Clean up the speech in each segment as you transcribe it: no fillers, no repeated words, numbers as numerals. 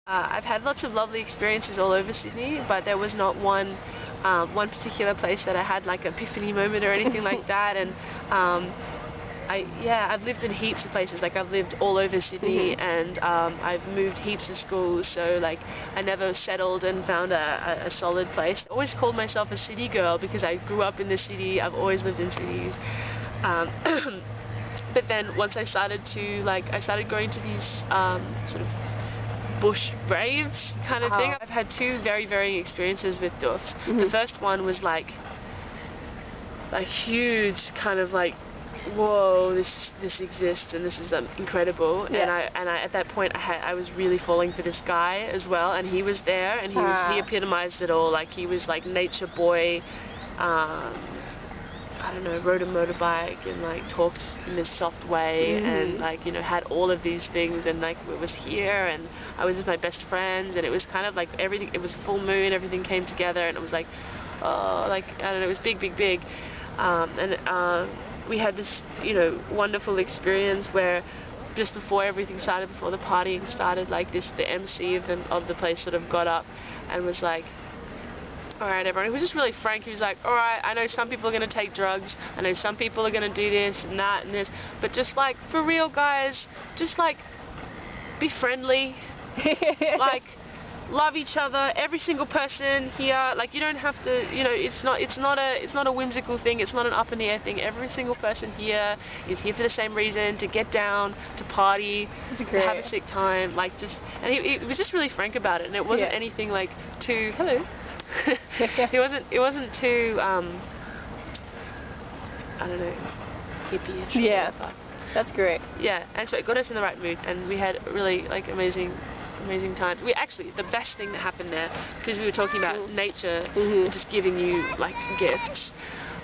I've had lots of lovely experiences all over Sydney, but there was not one particular place that I had like an epiphany moment or anything like that. And I've lived in heaps of places. Like I've lived all over Sydney, and I've moved heaps of schools. So like I never settled and found a solid place. I always called myself a city girl because I grew up in the city. I've always lived in cities. But then once I started going to these sort of bush raves kind of thing. I've had two very varying experiences with Doofs. The first one was like huge, kind of like, whoa, this exists and this is incredible. Yeah. And I at that point I was really falling for this guy as well, and he was there, and he epitomized it all. Like he was like nature boy. I don't know, rode a motorbike and like talked in this soft way, and like, you know, had all of these things, and like it was here, and I was with my best friends, and it was kind of like everything, it was full moon, everything came together, and it was like, oh, like, I don't know, it was big, we had this, you know, wonderful experience where just before everything started, before the partying started, like the MC of the place sort of got up and was like, alright everyone, he was just really frank. He was like, alright, I know some people are going to take drugs, I know some people are going to do this and that and this, but just like, for real guys, just like, be friendly, like, love each other, every single person here, like, you don't have to, you know, it's not a whimsical thing, it's not an up in the air thing. Every single person here is here for the same reason, to get down, to party, to have a sick time, like, just, and he was just really frank about it, and it wasn't anything like too, hello, it wasn't too, I don't know, hippie-ish. Yeah, that's great. Yeah, and so it got us in the right mood, and we had really like amazing times. We actually, the best thing that happened there, because we were talking about nature and just giving you like gifts,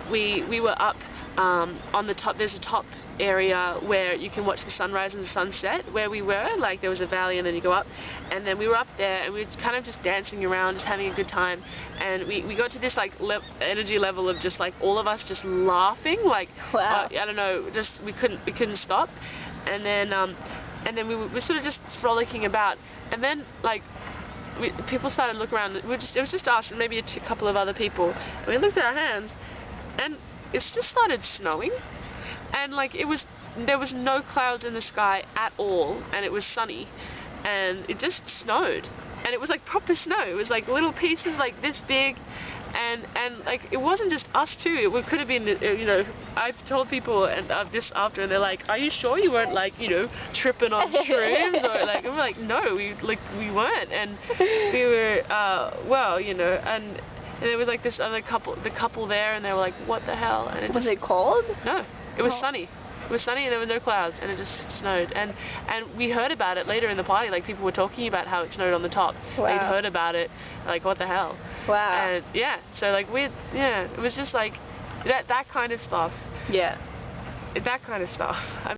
we were up on the top. There's a top area where you can watch the sunrise and the sunset. Where we were, like, there was a valley and then you go up, and then we were up there and we were kind of just dancing around, just having a good time, and we got to this like energy level of just like all of us just laughing, like, wow. I don't know, just we couldn't stop, and then we were sort of just frolicking about, and then like people started to look around. It was just us and maybe a couple of other people, and we looked at our hands, and it's just started snowing, and like there was no clouds in the sky at all, and it was sunny, and it just snowed, and it was like proper snow. It was like little pieces like this big, and like it wasn't just us too. It could have been, you know, I've told people and this after, and they're like, are you sure you weren't like, you know, tripping on shrooms? Or like, we're like, no, we weren't, and we were well, you know, and there was like this other couple, the couple there, and they were like, what the hell? And was it cold? No, it was sunny. It was sunny and there were no clouds, and it just snowed, and we heard about it later in the party. Like, people were talking about how it snowed on the top. Wow. They'd heard about it, like, what the hell? Wow. And yeah, so like it was just like that kind of stuff. Yeah. That kind of stuff.